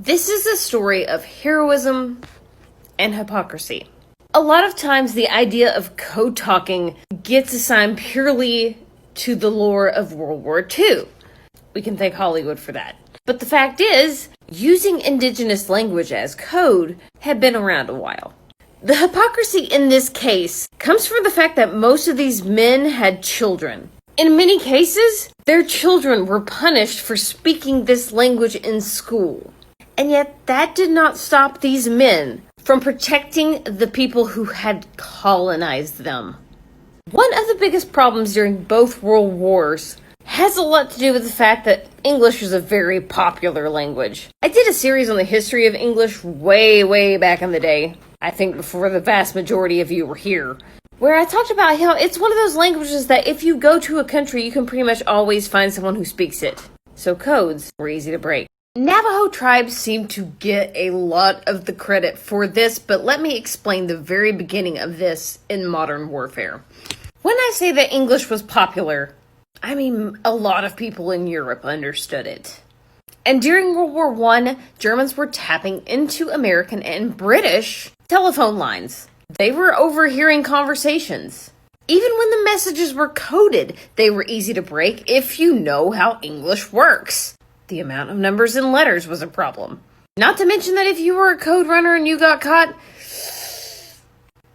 This is a story of heroism and hypocrisy. A lot of times the idea of code talking gets assigned purely to the lore of World War II. We can thank Hollywood for that. But the fact is, using indigenous language as code had been around a while. The hypocrisy in this case comes from the fact that most of these men had children. In many cases, their children were punished for speaking this language in school. And yet that did not stop these men from protecting the people who had colonized them. One of the biggest problems during both world wars has a lot to do with the fact that English was a very popular language. I did a series on the history of English way back in the day, I think before the vast majority of you were here, where I talked about how it's one of those languages that if you go to a country, you can pretty much always find someone who speaks it. So codes were easy to break. Navajo tribes seem to get a lot of the credit for this, but let me explain the very beginning of this in modern warfare. When I say that English was popular, I mean a lot of people in Europe understood it. And during World War I, Germans were tapping into American and British telephone lines. They were overhearing conversations. Even when the messages were coded, they were easy to break if you know how English works. The amount of numbers and letters was a problem. Not to mention that if you were a code runner and you got caught,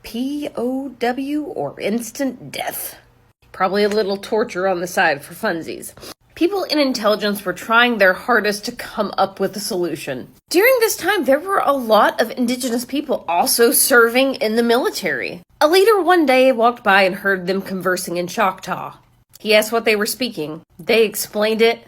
POW or instant death. Probably a little torture on the side for funsies. People in intelligence were trying their hardest to come up with a solution. During this time, there were a lot of indigenous people also serving in the military. A leader one day walked by and heard them conversing in Choctaw. He asked what they were speaking. They explained it.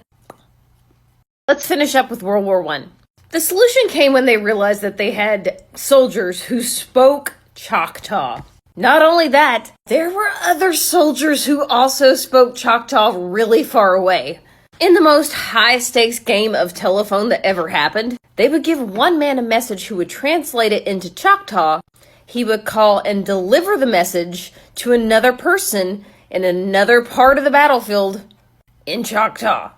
Let's finish up with World War I. The solution came when they realized that they had soldiers who spoke Choctaw. Not only that, there were other soldiers who also spoke Choctaw really far away. In the most high-stakes game of telephone that ever happened, they would give one man a message who would translate it into Choctaw. He would call and deliver the message to another person in another part of the battlefield in Choctaw.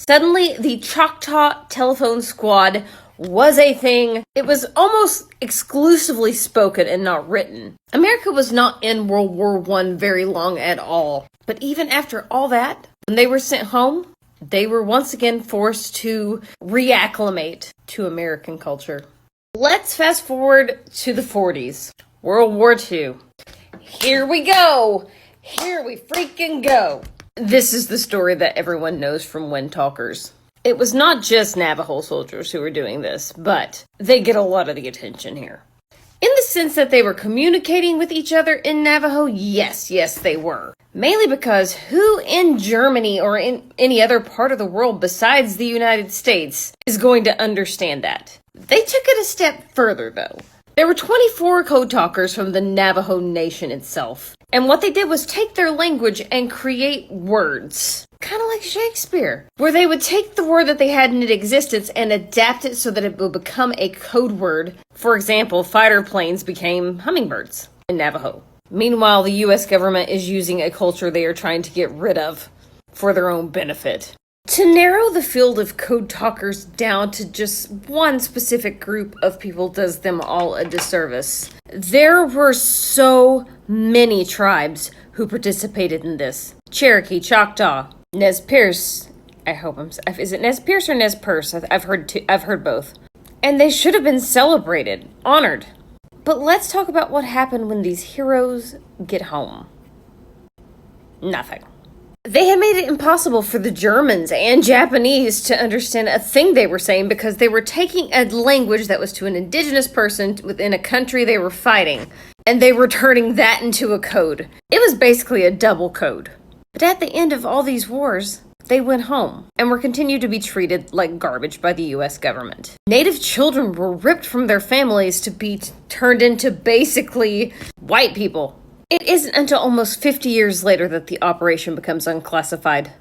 Suddenly, the Choctaw telephone squad was a thing. It was almost exclusively spoken and not written. America was not in World War I very long at all. But even after all that, when they were sent home, they were once again forced to reacclimate to American culture. Let's fast forward to the 40s. World War II. Here we go! Here we freaking go! This is the story that everyone knows from Windtalkers. It was not just Navajo soldiers who were doing this, but they get a lot of the attention here. In the sense that they were communicating with each other in Navajo, yes, they were. Mainly because who in Germany or in any other part of the world besides the United States is going to understand that? They took it a step further, though. There were 24 code talkers from the Navajo Nation itself. And what they did was take their language and create words. Kind of like Shakespeare, where they would take the word that they had in existence and adapt it so that it would become a code word. For example, fighter planes became hummingbirds in Navajo. Meanwhile, the US government is using a culture they are trying to get rid of for their own benefit. To narrow the field of code talkers down to just one specific group of people does them all a disservice. There were so many tribes who participated in this. Cherokee, Choctaw, Nez Perce. Is it Nez Perce or Nez Perce? I've heard both. And they should have been celebrated, honored. But let's talk about what happened when these heroes get home. Nothing. They had made it impossible for the Germans and Japanese to understand a thing they were saying because they were taking a language that was to an indigenous person within a country they were fighting, and they were turning that into a code. It was basically a double code. But at the end of all these wars, they went home and were continued to be treated like garbage by the US government. Native children were ripped from their families to be turned into basically white people. It isn't until almost 50 years later that the operation becomes unclassified.